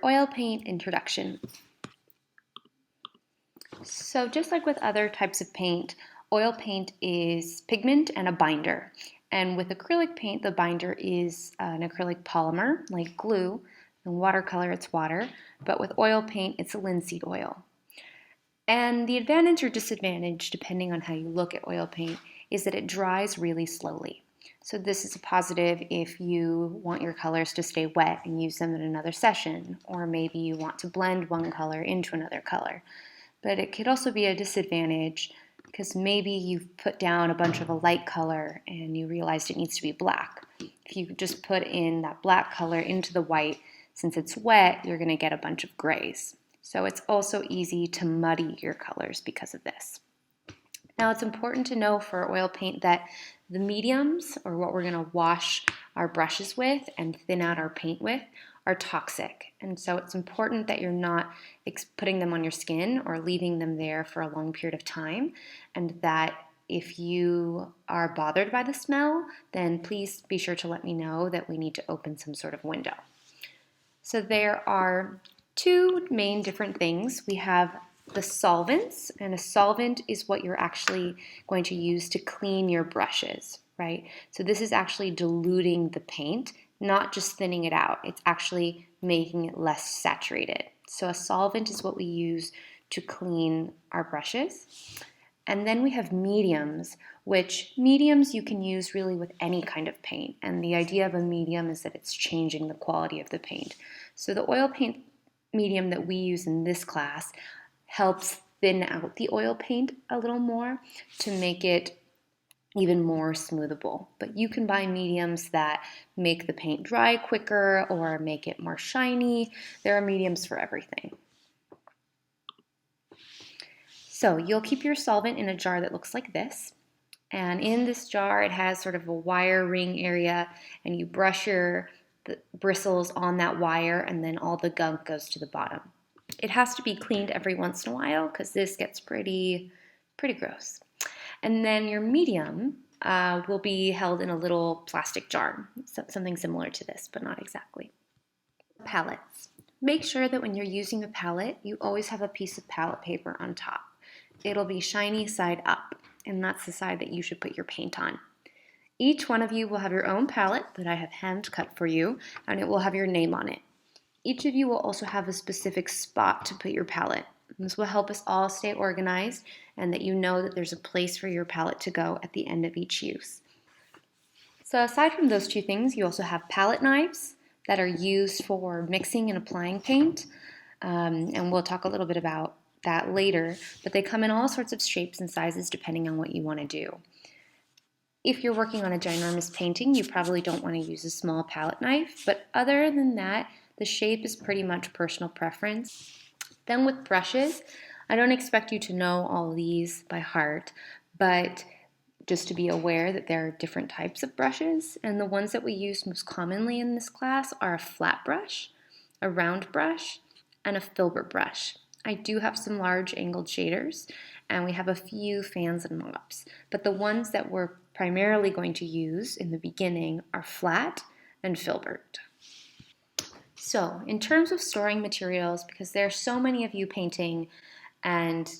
oil paint introduction. So just like with other types of paint, oil paint is pigment and a binder. And with acrylic paint, the binder is an acrylic polymer, like glue. In watercolor, it's water. But with oil paint, it's linseed oil. And the advantage or disadvantage, depending on how you look at oil paint, is that it dries really slowly. So this is a positive if you want your colors to stay wet and use them in another session, or maybe you want to blend one color into another color. But it could also be a disadvantage because maybe you've put down a bunch of a light color and you realized it needs to be black. If you just put in that black color into the white, since it's wet, you're going to get a bunch of grays. So it's also easy to muddy your colors because of this. Now it's important to know for oil paint that the mediums, or what we're going to wash our brushes with and thin out our paint with, are toxic. And so it's important that you're not putting them on your skin or leaving them there for a long period of time, and that if you are bothered by the smell, then please be sure to let me know that we need to open some sort of window. So there are two main different things. We have the solvents, and a solvent is what you're actually going to use to clean your brushes, right? So this is actually diluting the paint, not just thinning it out. It's actually making it less saturated. So a solvent is what we use to clean our brushes. And then we have mediums, which mediums you can use really with any kind of paint. And the idea of a medium is that it's changing the quality of the paint. So the oil paint medium that we use in this class helps thin out the oil paint a little more to make it even more smoothable. But you can buy mediums that make the paint dry quicker or make it more shiny. There are mediums for everything. So you'll keep your solvent in a jar that looks like this. And in this jar, it has sort of a wire ring area, and you brush the bristles on that wire, and then all the gunk goes to the bottom. It has to be cleaned every once in a while because this gets pretty gross. And then your medium will be held in a little plastic jar, something similar to this, but not exactly. Palettes. Make sure that when you're using a palette, you always have a piece of palette paper on top. It'll be shiny side up, and that's the side that you should put your paint on. Each one of you will have your own palette that I have hand cut for you, and it will have your name on it. Each of you will also have a specific spot to put your palette. This will help us all stay organized and that you know that there's a place for your palette to go at the end of each use. So aside from those two things, you also have palette knives that are used for mixing and applying paint, and we'll talk a little bit about that later, but they come in all sorts of shapes and sizes depending on what you want to do. If you're working on a ginormous painting, you probably don't want to use a small palette knife, but other than that, the shape is pretty much personal preference. Then with brushes, I don't expect you to know all of these by heart, but just to be aware that there are different types of brushes, and the ones that we use most commonly in this class are a flat brush, a round brush, and a filbert brush. I do have some large angled shaders, and we have a few fans and mops, but the ones that we're primarily going to use in the beginning are flat and filbert. So in terms of storing materials, because there are so many of you painting and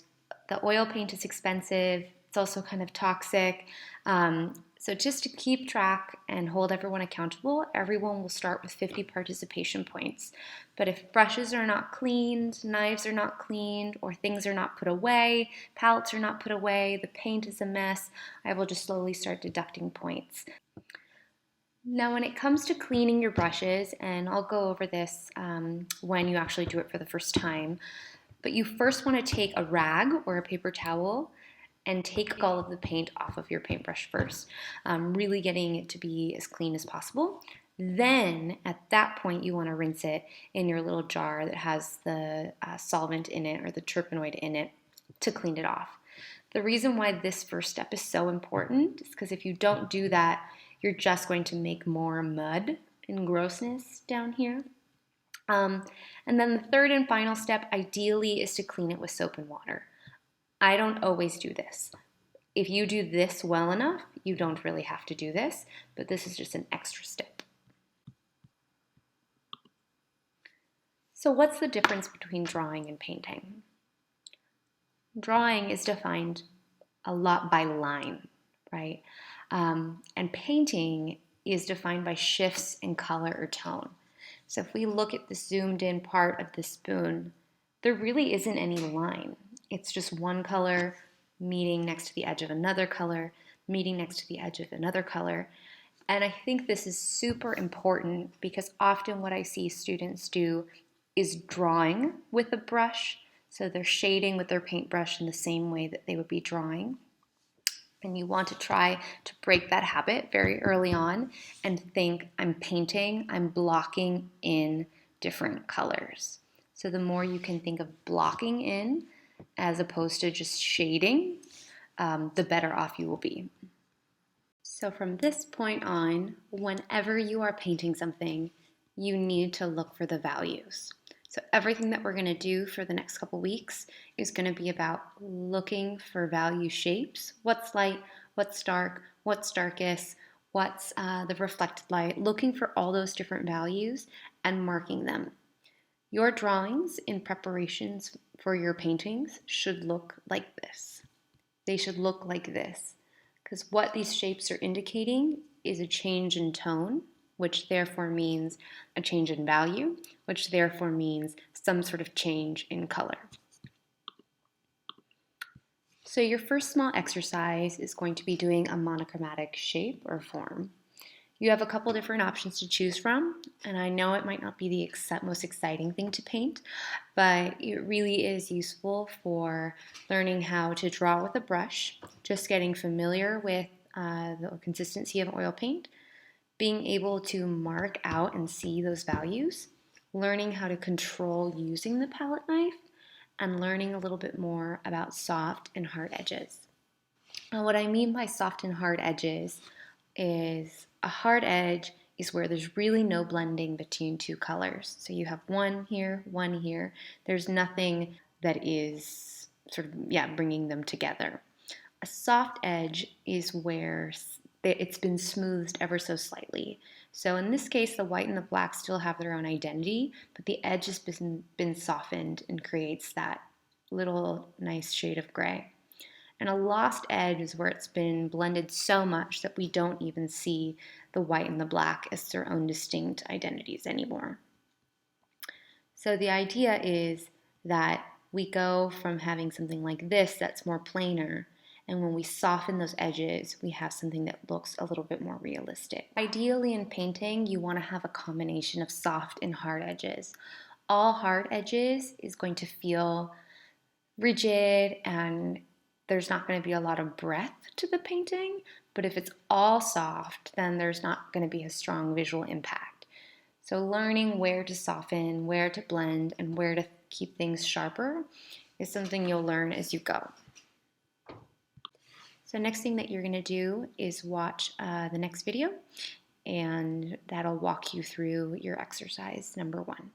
the oil paint is expensive, it's also kind of toxic. So just to keep track and hold everyone accountable, everyone will start with 50 participation points. But if brushes are not cleaned, knives are not cleaned, or things are not put away, palettes are not put away, the paint is a mess, I will just slowly start deducting points. Now when it comes to cleaning your brushes, and I'll go over this when you actually do it for the first time, but you first want to take a rag or a paper towel and take all of the paint off of your paintbrush first, really getting it to be as clean as possible. Then at that point you want to rinse it in your little jar that has the solvent in it or the terpenoid in it to clean it off. The reason why this first step is so important is because if you don't do that, you're just going to make more mud and grossness down here. And then the third and final step, ideally, is to clean it with soap and water. I don't always do this. If you do this well enough, you don't really have to do this, but this is just an extra step. So what's the difference between drawing and painting? Drawing is defined a lot by line, right? And painting is defined by shifts in color or tone. So if we look at the zoomed in part of the spoon, there really isn't any line. It's just one color meeting next to the edge of another color, meeting next to the edge of another color. And I think this is super important because often what I see students do is drawing with a brush. So they're shading with their paintbrush in the same way that they would be drawing. And you want to try to break that habit very early on and think, I'm painting, I'm blocking in different colors. So the more you can think of blocking in as opposed to just shading, the better off you will be. So from this point on, whenever you are painting something, you need to look for the values. So everything that we're going to do for the next couple weeks is going to be about looking for value shapes. What's light, what's dark, what's darkest, what's the reflected light, looking for all those different values and marking them. Your drawings in preparations for your paintings should look like this. They should look like this, because what these shapes are indicating is a change in tone, which therefore means a change in value, which therefore means some sort of change in color. So your first small exercise is going to be doing a monochromatic shape or form. You have a couple different options to choose from, and I know it might not be the most exciting thing to paint, but it really is useful for learning how to draw with a brush, just getting familiar with the consistency of oil paint, being able to mark out and see those values, learning how to control using the palette knife, and learning a little bit more about soft and hard edges. Now, what I mean by soft and hard edges is a hard edge is where there's really no blending between two colors. So you have one here, one here. There's nothing that is sort of, bringing them together. A soft edge is where it's been smoothed ever so slightly. So in this case, the white and the black still have their own identity, but the edge has been softened and creates that little nice shade of gray. And a lost edge is where it's been blended so much that we don't even see the white and the black as their own distinct identities anymore. So the idea is that we go from having something like this that's more plainer, and when we soften those edges, we have something that looks a little bit more realistic. Ideally in painting, you want to have a combination of soft and hard edges. All hard edges is going to feel rigid and there's not going to be a lot of breadth to the painting, but if it's all soft, then there's not going to be a strong visual impact. So learning where to soften, where to blend, and where to keep things sharper is something you'll learn as you go. So next thing that you're going to do is watch the next video, and that'll walk you through your exercise number 1.